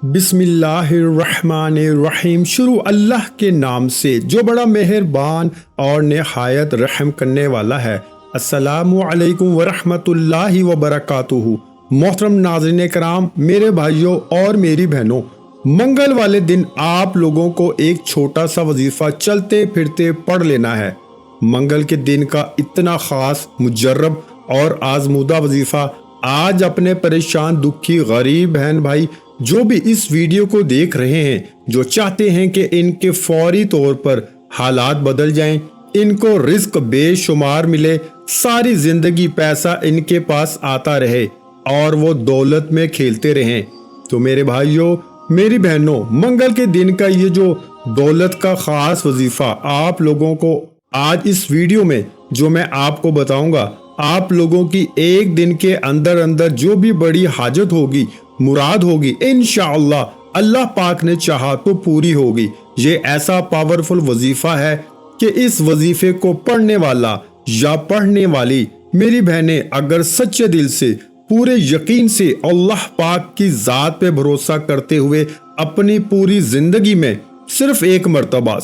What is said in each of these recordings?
बिस्मिल्लाहिर्रहमानिर्रहीम। शुरू अल्लाह के नाम से जो बड़ा मेहरबान और निहायत रहम करने वाला है। अस्सलामु अलैकुम वरहमतुल्लाहि वबरकातुहू। मोहतरम नाज़रीन कराम, मेरे भाइयों और मेरी बहनों, मंगल वाले दिन आप लोगों को एक छोटा सा वजीफा चलते फिरते पढ़ लेना है। मंगल के दिन का इतना खास, मुजर्रब और आजमूदा वजीफा आज अपने परेशान, दुखी, गरीब बहन भाई जो भी इस वीडियो को देख रहे हैं, जो चाहते हैं कि इनके फौरी तौर पर हालात बदल जाएं, इनको रिस्क बेशुमार मिले, सारी जिंदगी पैसा इनके पास आता रहे और वो दौलत में खेलते रहें, तो मेरे भाइयों मेरी बहनों, मंगल के दिन का ये जो दौलत का खास वजीफा आप लोगों को आज इस वीडियो में जो मैं आपको बताऊंगा, आप लोगों की एक दिन के अंदर अंदर जो भी बड़ी हाजत होगी, मुराद होगी, इंशाअल्लाह अल्लाह पाक ने चाहा तो पूरी होगी। ये ऐसा पावरफुल वजीफा है कि इस वजीफे को पढ़ने वाला या पढ़ने वाली मेरी बहनें अगर सच्चे दिल से, पूरे यकीन से अल्लाह पाक की जात पे भरोसा करते हुए अपनी पूरी जिंदगी में सिर्फ एक मर्तबा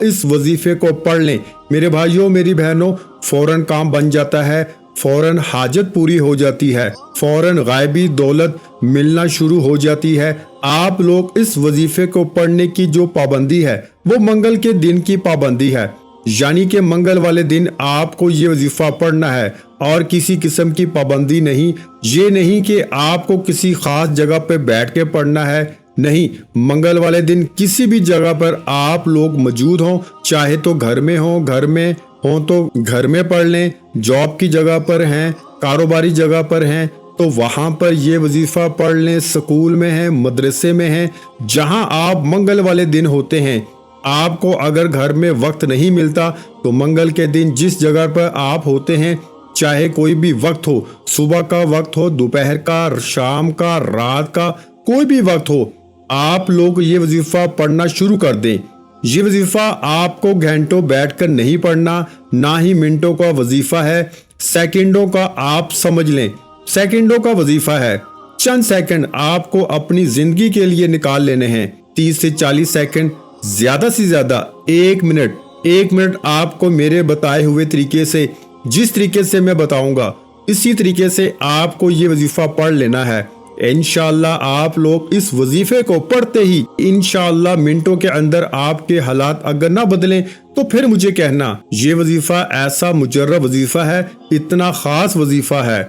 इस वजीफे को पढ़ लें, मेरे भाइयों मेरी बहनों, फौरन काम बन जाता है, फौरन हाजत पूरी हो जाती है, फौरन गायबी दौलत मिलना शुरू हो जाती है। आप लोग इस वजीफे को पढ़ने की जो पाबंदी है वो मंगल के दिन की पाबंदी है, यानी कि मंगल वाले दिन आपको ये वजीफा पढ़ना है और किसी किस्म की पाबंदी नहीं। ये नहीं कि आपको किसी खास जगह पे बैठ के पढ़ना है, नहीं, मंगल वाले दिन किसी भी जगह पर आप लोग मौजूद हों, चाहे तो घर में हो तो घर में पढ़ लें, जॉब की जगह पर हैं, कारोबारी जगह पर हैं तो वहां पर ये वजीफा पढ़ लें, स्कूल में हैं, मदरसे में हैं, जहां आप मंगल वाले दिन होते हैं। आपको अगर घर में वक्त नहीं मिलता तो मंगल के दिन जिस जगह पर आप होते हैं, चाहे कोई भी वक्त हो, सुबह का वक्त हो, दोपहर का, शाम का, रात का, कोई भी वक्त हो, आप लोग ये वजीफा पढ़ना शुरू कर दें। ये वजीफा आपको घंटों बैठकर नहीं पढ़ना, ना ही मिनटों का वजीफा है, सेकंडों का आप समझ लें, सेकंडों का वजीफा है। चंद सेकंड आपको अपनी जिंदगी के लिए निकाल लेने हैं, 30 से 40 सेकंड, ज्यादा से ज्यादा 1 मिनट आपको मेरे बताए हुए तरीके से, जिस तरीके से मैं बताऊंगा इसी तरीके से आपको ये वजीफा पढ़ लेना है। इंशाअल्लाह आप लोग इस वजीफे को पढ़ते ही इंशाअल्लाह मिनटों के अंदर आपके हालात अगर ना बदलें तो फिर मुझे कहना। ये वजीफा ऐसा मुजर्रब वजीफा है, इतना खास वजीफा है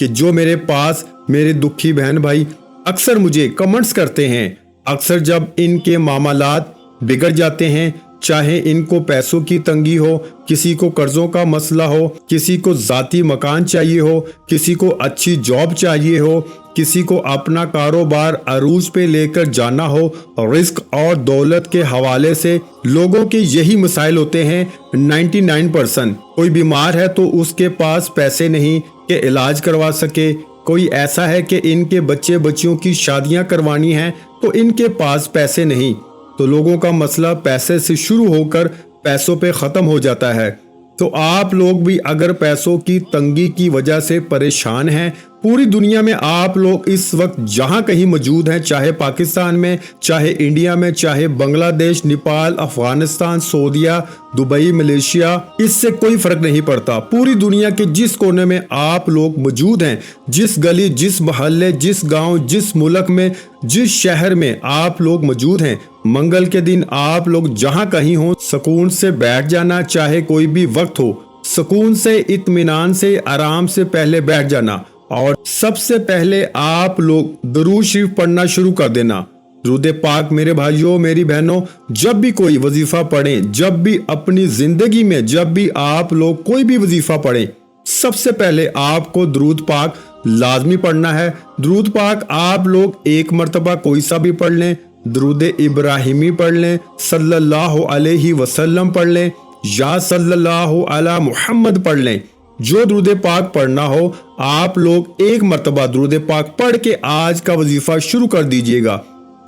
कि जो मेरे पास मेरे दुखी बहन भाई अक्सर मुझे कमेंट्स करते हैं, अक्सर जब इनके मामलात बिगड़ जाते हैं, चाहे इनको पैसों की तंगी हो, किसी को कर्जों का मसला हो, किसी को जाती मकान चाहिए हो, किसी को अच्छी जॉब चाहिए हो, किसी को अपना कारोबार अरूज पे लेकर जाना हो, रिस्क और दौलत के हवाले से लोगों के यही मसाइल होते हैं। 99% कोई बीमार है तो उसके पास पैसे नहीं कि इलाज करवा सके, कोई ऐसा है कि इनके बच्चे बच्चियों की शादियां करवानी हैं तो इनके पास पैसे नहीं, तो लोगों का मसला पैसे से शुरू होकर पैसों पे ख़त्म हो जाता है। तो आप लोग भी अगर पैसों की तंगी की वजह से परेशान हैं, पूरी दुनिया में आप लोग इस वक्त जहां कहीं मौजूद हैं, चाहे पाकिस्तान में, चाहे इंडिया में, चाहे बांग्लादेश, नेपाल, अफगानिस्तान, सऊदीया, दुबई, मलेशिया, इससे कोई फर्क नहीं पड़ता। पूरी दुनिया के जिस कोने में आप लोग मौजूद हैं, जिस गली, जिस मोहल्ले, जिस गांव, जिस मुल्क में, जिस शहर में आप लोग मौजूद हैं, मंगल के दिन आप लोग जहां कहीं हो, सुकून से बैठ जाना, चाहे कोई भी वक्त हो, सुकून से, इत्मीनान से, आराम से पहले बैठ जाना और सबसे पहले आप लोग दरूद शरीफ पढ़ना शुरू कर देना। दुरूद पाक मेरे भाइयों मेरी बहनों, जब भी कोई वजीफा पढ़ें, जब भी अपनी जिंदगी में जब भी आप लोग कोई भी वजीफा पढ़ें, सबसे पहले आपको दुरूद पाक लाजमी पढ़ना है। दुरूद पाक आप लोग एक मर्तबा कोई सा भी पढ़ लें, दुरूद इब्राहिमी पढ़ लें, सल्लल्लाहु अलैहि वसल्लम पढ़ लें या सल्लल्लाहु अला मुहम्मद पढ़ लें, जो दुरूद पाक पढ़ना हो आप लोग एक मर्तबा दुरूद पाक पढ़ के आज का वजीफा शुरू कर दीजिएगा।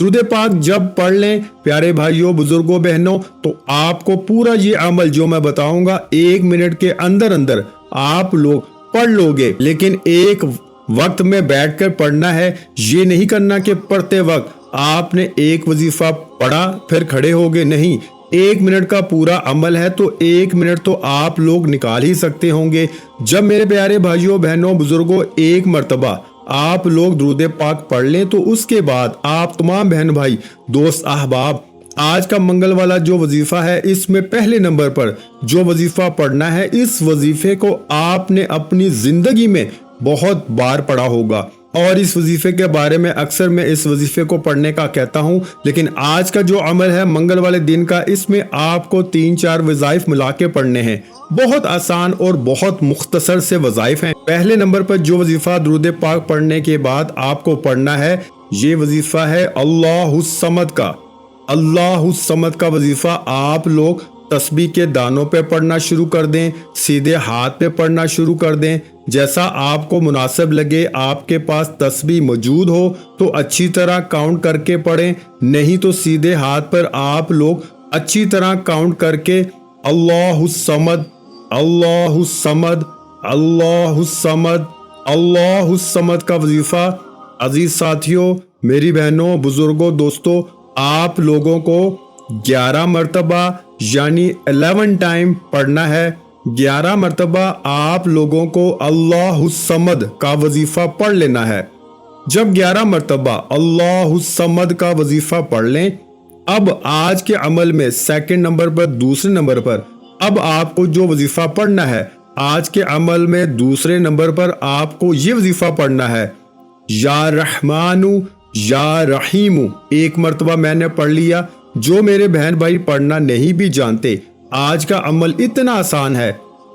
दुरूद पाक जब पढ़ लें प्यारे भाइयों, बुजुर्गों, बहनों, तो आपको पूरा ये अमल जो मैं बताऊंगा 1 मिनट के अंदर अंदर आप लोग पढ़ लोगे, लेकिन एक वक्त में बैठकर पढ़ना है। ये नहीं करना कि पढ़ते वक्त आपने एक वजीफा पढ़ा फिर खड़े हो गए, नहीं। 1 मिनट का पूरा अमल है तो 1 मिनट तो आप लोग निकाल ही सकते होंगे। जब मेरे प्यारे भाइयों बहनों बुजुर्गों एक मर्तबा आप लोग दुरूद पाक पढ़ लें तो उसके बाद आप तमाम बहन भाई दोस्त अहबाब आज का मंगल वाला जो वजीफा है इसमें पहले नंबर पर जो वजीफा पढ़ना है, इस वजीफे को आपने अपनी जिंदगी में बहुत बार पढ़ा होगा। और इस वजीफे के बारे में अक्सर मैं इस वजीफे को पढ़ने का कहता हूं, लेकिन आज का जो अमल है मंगल वाले दिन का, इसमें आपको 3-4 वज़ाइफ मिला के पढ़ने हैं। बहुत आसान और बहुत मुख्तसर से वज़ाइफ हैं। पहले नंबर पर जो वजीफा दुरूद पाक पढ़ने के बाद आपको पढ़ना है, ये वजीफा है अल्लाहुस समद का। अल्लाहुस समद का वजीफा आप लोग तस्बीह के दानों पे पढ़ना शुरू कर दें, सीधे हाथ पे पढ़ना शुरू कर दें, जैसा आपको मुनासिब लगे। आपके पास तस्बीह मौजूद हो तो अच्छी तरह काउंट करके पढ़ें, नहीं तो सीधे हाथ पर आप लोग अच्छी तरह काउंट करके अल्लाहुस समद, अल्लाहुस समद, अल्लाहुस समद, अल्लाहुस समद का वजीफा अजीज साथियों, मेरी बहनों, बुजुर्गों, दोस्तों, आप लोगों को 11 मरतबा यानी 11 टाइम पढ़ना है। 11 मरतबा आप लोगों को अल्लाहुस समद का वजीफा पढ़ लेना है। जब 11 मरतबा अल्लाहुस समद का वजीफा पढ़ लें, अब आज के अमल में सेकंड नंबर पर, दूसरे नंबर पर अब आपको जो वजीफा पढ़ना है, आज के अमल में दूसरे नंबर पर आपको ये वजीफा पढ़ना है, या रहमानु या रहीमु। एक मरतबा मैंने पढ़ लिया। जो मेरे बहन भाई पढ़ना नहीं भी जानते, आज का अमल इतना आसान है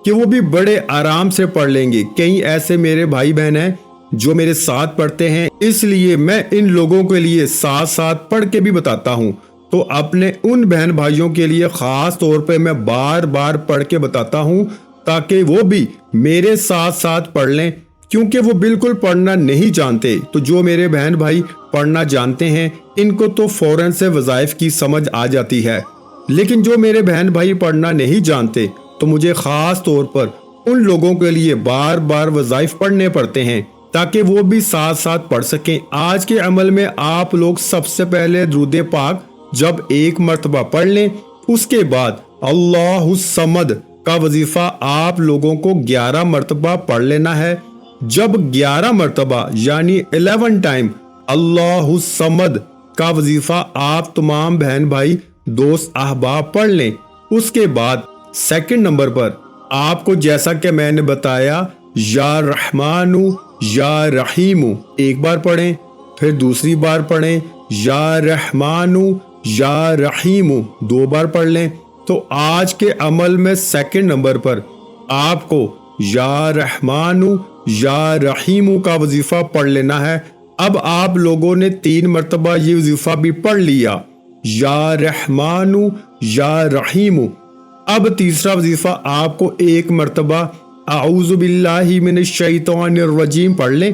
कि वो भी बड़े आराम से पढ़ लेंगे। कई ऐसे मेरे भाई बहन हैं जो मेरे साथ पढ़ते हैं, इसलिए मैं इन लोगों के लिए साथ साथ पढ़ के भी बताता हूँ। तो अपने उन बहन भाइयों के लिए खास तौर पे मैं बार बार पढ़ के बताता हूँ ताकि वो भी मेरे साथ साथ पढ़ लें, क्योंकि वो बिल्कुल पढ़ना नहीं जानते। तो जो मेरे बहन भाई पढ़ना जानते हैं इनको तो फौरन से वज़ाइफ की समझ आ जाती है, लेकिन जो मेरे बहन भाई पढ़ना नहीं जानते तो मुझे खास तौर पर उन लोगों के लिए बार बार वज़ाइफ पढ़ने पड़ते हैं ताकि वो भी साथ साथ पढ़ सकें। आज के अमल में आप लोग सबसे पहले दुरूद पाक जब 1 मरतबा पढ़ लें, उसके बाद अल्लाहुस समद का वजीफा आप लोगों को 11 मरतबा पढ़ लेना है। जब 11 मरतबा यानी 11 टाइम अल्लाहुस समद का वजीफा आप तमाम बहन भाई दोस्त अहबाब पढ़ लें, उसके बाद सेकंड नंबर पर आपको जैसा कि मैंने बताया या रहमानु या रहीमु एक बार पढ़ें, फिर दूसरी बार पढ़ें या रहमानु या रहीमु 2 बार पढ़ लें। तो आज के अमल में सेकंड नंबर पर आपको या रहमानु या रहीमु का वजीफा पढ़ लेना है। अब आप लोगों ने 3 मरतबा ये वजीफा भी पढ़ लिया, या रहमानु या रहीमु। अब तीसरा वजीफा आपको 1 मरतबा आऊज़ु बिल्लाहि मिनश शैतानिर रजीम पढ़ लें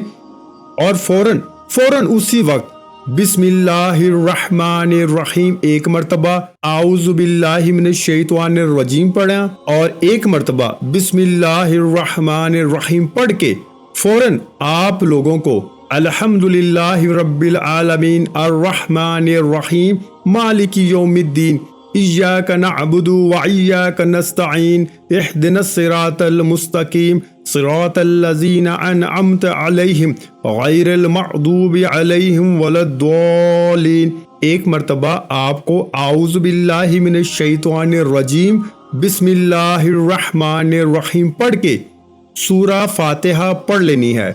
और फौरन उसी वक्त बिस्मिल्लाहिर रहमानिर रहीम 1 मरतबा आऊज़ु बिल्लाहि मिनश शैतानिर रजीम पढ़ा और 1 मरतबा बिस्मिल्लाहिर रहमानिर रहीम पढ़ के फौरन आप लोगों को अल्हम्दुलिल्लाहि रब्बिल आलमीन अर्रहमानिर रहीम मालिकी यौमिद्दीन इय्याका नअबुदु व इय्याका नस्तईन इहदिनस सिरातल मुस्तकीम सिरातल लज़ीना अनअमत अलैहिम गैरिल मग़दूबि अलैहिम वलद्दालिन। 1 मरतबा आपको आऊज़ु बिल्लाहि मिनश शैतानिर रजीम बिस्मिल्लाहिर रहमानिर रहीम पढ़ के सूरा फातिहा पढ़ लेनी है।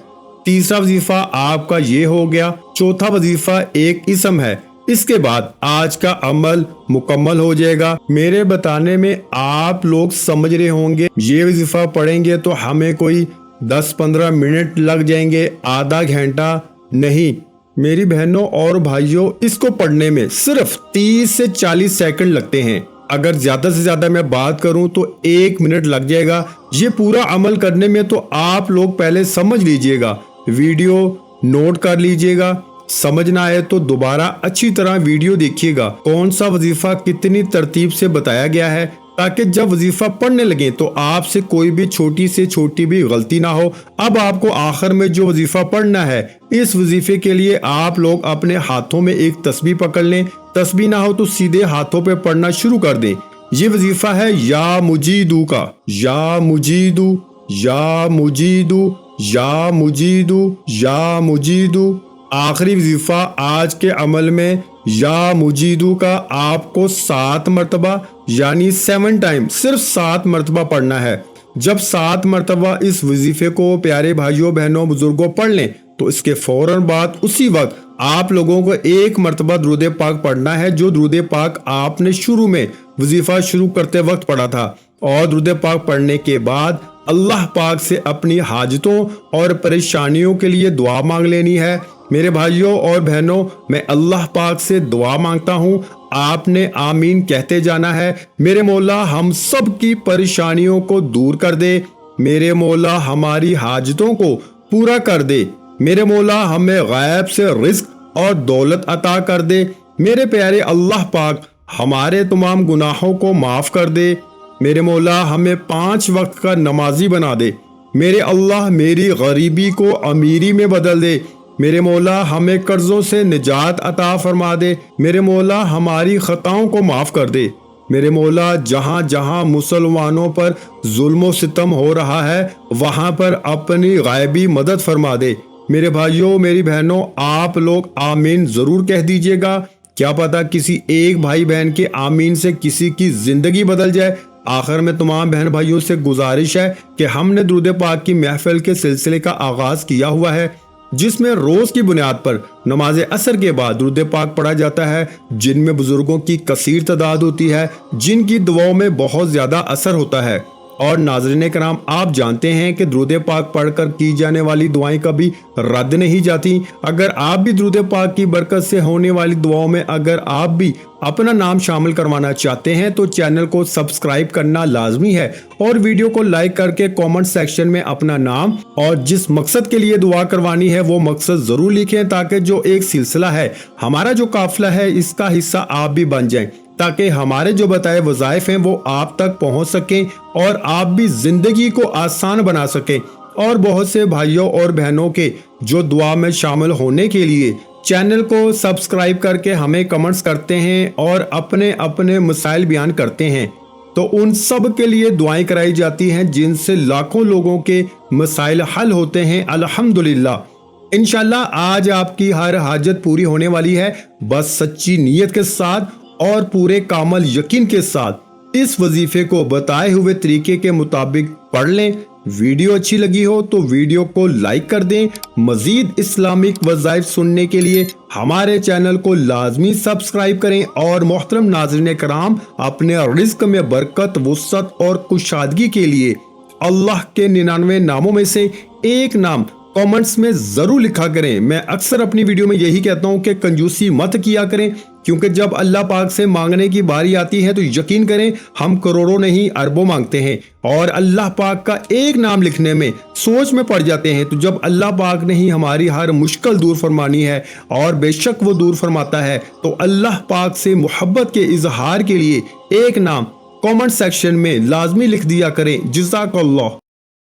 तीसरा वजीफा आपका ये हो गया। चौथा वजीफा एक इसम है। इसके बाद आज का अमल मुकम्मल हो जाएगा। मेरे बताने में आप लोग समझ रहे होंगे ये वजीफा पढ़ेंगे तो हमें कोई 10-15 मिनट लग जाएंगे, आधा घंटा नहीं। मेरी बहनों और भाइयों, इसको पढ़ने में सिर्फ 30 से 40 सेकंड लगते हैं। अगर ज्यादा से ज्यादा मैं बात करूं तो 1 मिनट लग जाएगा। ये पूरा अमल करने में तो आप लोग पहले समझ लीजिएगा, वीडियो नोट कर लीजिएगा, समझ ना आए तो दोबारा अच्छी तरह वीडियो देखिएगा, कौन सा वजीफा कितनी तरतीब से बताया गया है। ताकि जब वजीफा पढ़ने लगे तो आपसे कोई भी छोटी से छोटी भी गलती ना हो। अब आपको आखिर में जो वजीफा पढ़ना है, इस वजीफे के लिए आप लोग अपने हाथों में एक तस्बीह पकड़ लें। तस्बीह ना हो तो सीधे हाथों पे पढ़ना शुरू कर दें। ये वजीफा है या मुजीदू का, या मुजीदू, या मुजीदू, या मुजीदू, या मुजीदू। आखिरी वजीफा आज के अमल में या मुजीदू का आपको 7 मरतबा यानी 7 टाइम सिर्फ 7 मरतबा पढ़ना है। जब 7 मरतबा इस वजीफे को प्यारे भाइयों बहनों बुजुर्गों पढ़ लें तो इसके फौरन बाद उसी वक्त आप लोगों को 1 मरतबा दुरूद पाक पढ़ना है, जो दुरूद पाक आपने शुरू में वजीफा शुरू करते वक्त पढ़ा था। और दुरूद पाक पढ़ने के बाद अल्लाह पाक से अपनी हाजतों और परेशानियों के लिए दुआ मांग लेनी है। मेरे भाइयों और बहनों, मैं अल्लाह पाक से दुआ मांगता हूँ, आपने आमीन कहते जाना है। मेरे मौला हम सब की परेशानियों को दूर कर दे, मेरे मौला हमारी हाजतों को पूरा कर दे, मेरे मौला हमें गैब से रिज्क और दौलत अता कर दे। मेरे प्यारे अल्लाह पाक हमारे तमाम गुनाहों को माफ कर दे, मेरे मौला हमें 5 वक्त का नमाजी बना दे। मेरे अल्लाह मेरी गरीबी को अमीरी में बदल दे, मेरे मौला हमें कर्जों से निजात अता फरमा दे, मेरे मौला हमारी खताओं को माफ कर दे। मेरे मौला जहाँ जहाँ मुसलमानों पर जुल्म सितम हो रहा है वहाँ पर अपनी गायबी मदद फरमा दे। मेरे भाइयों मेरी बहनों, आप लोग आमीन जरूर कह दीजिएगा। क्या पता किसी एक भाई बहन के आमीन से किसी की जिंदगी बदल जाए। आखिर में तमाम बहन भाइयों से गुजारिश है कि हमने दुरूद पाक की महफिल के सिलसिले का आगाज किया हुआ है, जिसमें रोज की बुनियाद पर नमाज असर के बाद दुरूद पाक पढ़ा जाता है, जिनमें बुजुर्गों की कसीर तादाद होती है, जिनकी दुआओं में बहुत ज्यादा असर होता है। और नाज़रीन कराम, आप जानते हैं कि दुरूद पाक पढ़कर की जाने वाली दुआएं कभी रद्द नहीं जाती। अगर आप भी दुरूद पाक की बरकत से होने वाली दुआओं में अगर आप भी अपना नाम शामिल करवाना चाहते हैं तो चैनल को सब्सक्राइब करना लाजमी है और वीडियो को लाइक करके कमेंट सेक्शन में अपना नाम और जिस मकसद के लिए दुआ करवानी है वो मकसद जरूर लिखें, ताकि जो एक सिलसिला है, हमारा जो काफिला है, इसका हिस्सा आप भी बन जाएं, ताकि हमारे जो बताए वज़ाइफ हैं वो आप तक पहुंच सकें और आप भी जिंदगी को आसान बना सकें। और बहुत से भाइयों और बहनों के जो दुआ में शामिल होने के लिए चैनल को सब्सक्राइब करके हमें कमेंट्स करते हैं और अपने अपने मसाइल बयान करते हैं, तो उन सब के लिए दुआएं कराई जाती हैं, जिनसे लाखों लोगों के मसाइल हल होते हैं अल्हम्दुलिल्लाह। इंशाल्लाह आज आपकी हर हाजत पूरी होने वाली है, बस सच्ची नीयत के साथ और पूरे कामल यकीन के साथ इस वजीफे को बताए हुए तरीके के मुताबिक पढ़ लें। वीडियो अच्छी लगी हो तो वीडियो को लाइक कर दें। मजीद इस्लामिक वज़ाइफ सुनने के लिए हमारे चैनल को लाजमी सब्सक्राइब करें। और मोहतरम नाज़रीन कराम, अपने रिज़्क में बरकत, वुसअत और कुशादगी के लिए अल्लाह के 99 नामों में से एक नाम कमेंट्स में जरूर लिखा करें। मैं अक्सर अपनी वीडियो में यही कहता हूं कि कंजूसी मत किया करें, क्योंकि जब अल्लाह पाक से मांगने की बारी आती है तो यकीन करें हम करोड़ों नहीं अरबों मांगते हैं और अल्लाह पाक का एक नाम लिखने में सोच में पड़ जाते हैं। तो जब अल्लाह पाक ने ही हमारी हर मुश्किल दूर फरमानी है और बेशक वो दूर फरमाता है, तो अल्लाह पाक से मोहब्बत के इजहार के लिए एक नाम कमेंट सेक्शन में लाजमी लिख दिया करें। जज़ाकल्लाह।